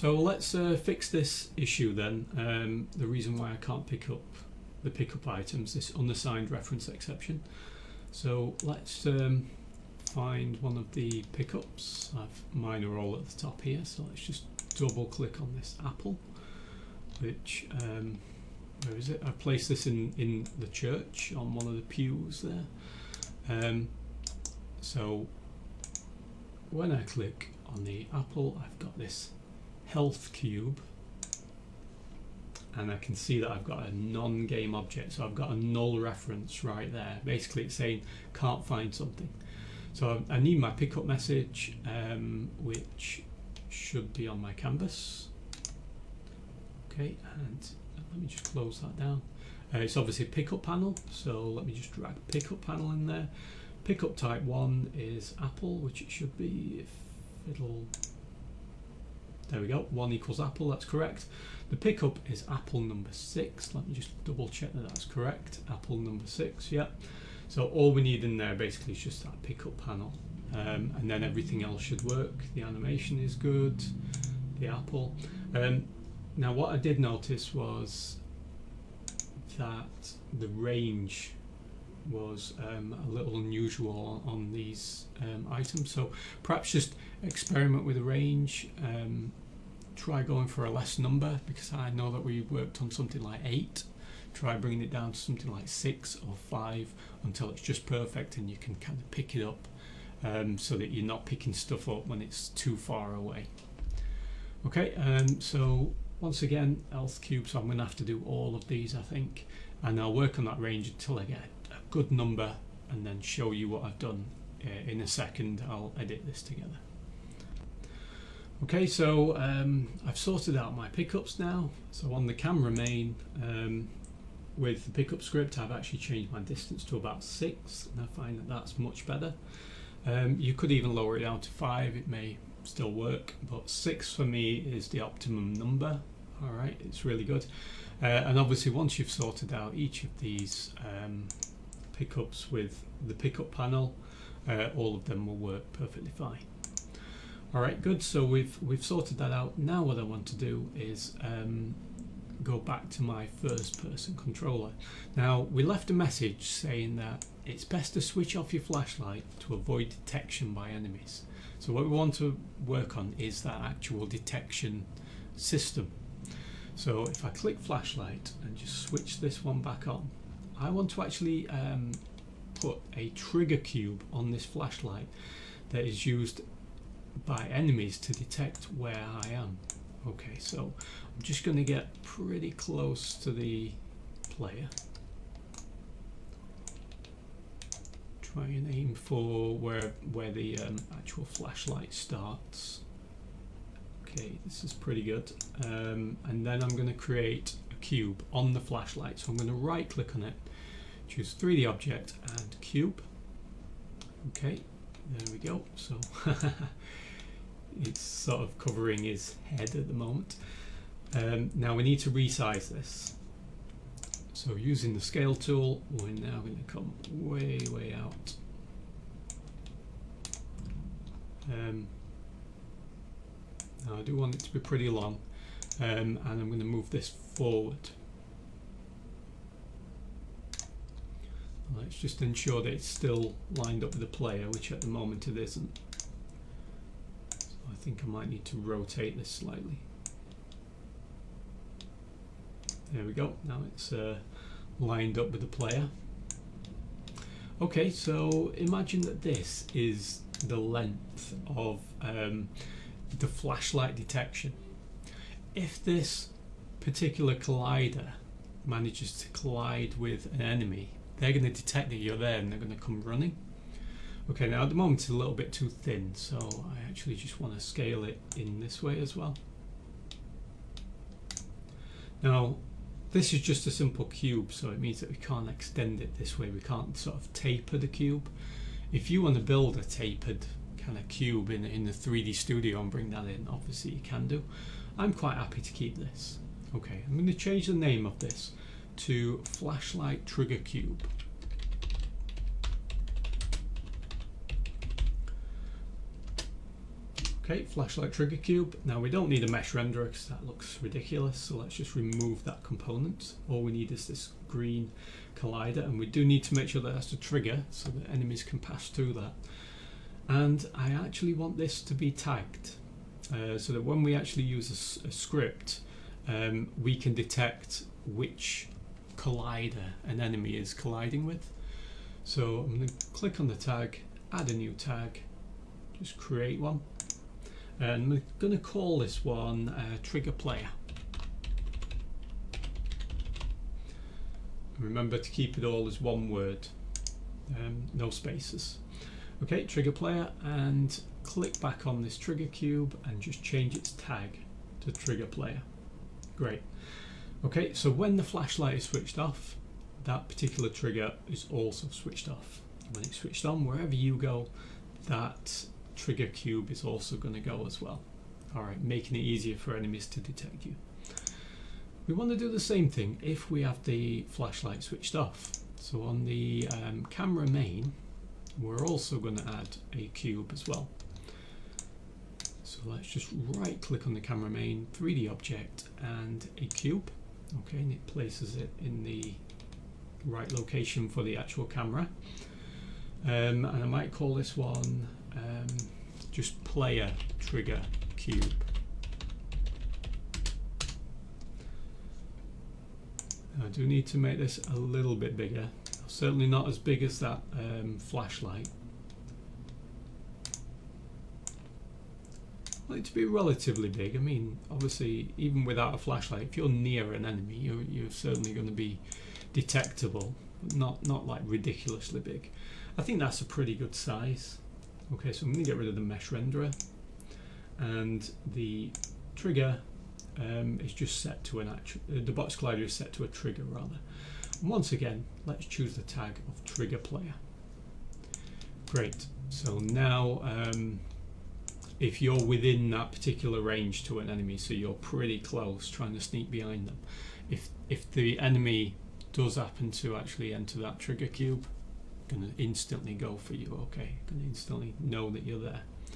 So let's fix this issue then, the reason why I can't pick up the pickup items, this unassigned reference exception. So let's find one of the pickups. Mine are all at the top here, so let's just double click on this apple, which, where is it? I've placed this in the church on one of the pews there. So when I click on the apple, I've got this health cube, and I can see that I've got a non-game object, so I've got a null reference right there. Basically it's saying can't find something. So I need my pickup message, which should be on my canvas. Okay, and let me just close that down. It's obviously a pickup panel, so let me just drag pickup panel in there. Pickup type 1 is apple, which it should be, if it'll, there we go, 1 equals apple, that's correct. The pickup is apple number 6. Let me just double check that that's correct. Apple number 6, yeah. So all we need in there basically is just that pickup panel, and then everything else should work. The animation is good, the apple. Now what I did notice was that the range was a little unusual on these items, so perhaps just experiment with the range. Try going for a less number, because I know that we worked on something like 8. Try bringing it down to something like 6 or 5 until it's just perfect and you can kind of pick it up, so that you're not picking stuff up when it's too far away. Okay, so once again, health cube, so I'm going to have to do all of these, I think, and I'll work on that range until I get a good number and then show you what I've done. In a second I'll edit this together. Okay, so I've sorted out my pickups now. So on the camera main, with the pickup script, I've actually changed my distance to about 6, and I find that that's much better. You could even lower it down to 5, it may still work, but 6 for me is the optimum number. All right, it's really good. And obviously once you've sorted out each of these pickups with the pickup panel, all of them will work perfectly fine. All right, good. So we've sorted that out. Now what I want to do is go back to my first person controller. Now we left a message saying that it's best to switch off your flashlight to avoid detection by enemies. So what we want to work on is that actual detection system. So if I click flashlight and just switch this one back on, I want to actually put a trigger cube on this flashlight that is used by enemies to detect where I am. Okay, so I'm just going to get pretty close to the player. Try and aim for where the actual flashlight starts. Okay, this is pretty good. And then I'm going to create a cube on the flashlight. So I'm going to right click on it, choose 3D object and cube. Okay, there we go. So it's sort of covering his head at the moment. Now we need to resize this. So using the scale tool, we're now going to come way out. Now I do want it to be pretty long, and I'm going to move this forward. Let's just ensure that it's still lined up with the player, which at the moment it isn't. So I think I might need to rotate this slightly. There we go, now it's lined up with the player. Okay, so imagine that this is the length of the flashlight detection. If this particular collider manages to collide with an enemy, they're going to detect that you're there and they're going to come running. Okay, now at the moment it's a little bit too thin, so I actually just want to scale it in this way as well. Now this is just a simple cube, so it means that we can't extend it this way. We can't sort of taper the cube. If you want to build a tapered kind of cube in the 3D Studio and bring that in, obviously you can do. I'm quite happy to keep this. Okay, I'm going to change the name of this to Flashlight Trigger Cube. Okay, flashlight trigger cube. Now we don't need a mesh renderer because that looks ridiculous, so let's just remove that component. All we need is this green collider, and we do need to make sure that that's a trigger so that enemies can pass through that. And I actually want this to be tagged so that when we actually use a script, we can detect which collider an enemy is colliding with. So I'm going to click on the tag, add a new tag, just create one, and we're going to call this one trigger player. Remember to keep it all as one word, no spaces. Okay, trigger player, and click back on this trigger cube and just change its tag to trigger player. Great. Okay, so when the flashlight is switched off, that particular trigger is also switched off. When it's switched on, wherever you go, that trigger cube is also going to go as well. Alright, making it easier for enemies to detect you. We want to do the same thing if we have the flashlight switched off. So on the camera main, we're also going to add a cube as well. So let's just right click on the camera main, 3D object, and a cube. Okay, and it places it in the right location for the actual camera. And I might call this one just player trigger cube. I do need to make this a little bit bigger, certainly not as big as that flashlight. I want it to be relatively big. I mean, obviously, even without a flashlight, if you're near an enemy, you're certainly going to be detectable, but not like ridiculously big. I think that's a pretty good size. Okay, so I'm going to get rid of the mesh renderer, and the trigger is just set to an actual. The box collider is set to a trigger rather. And once again, let's choose the tag of trigger player. Great. So now, if you're within that particular range to an enemy, so you're pretty close, trying to sneak behind them, if the enemy does happen to actually enter that trigger cube, gonna instantly go for you. Okay, gonna instantly know that you're there.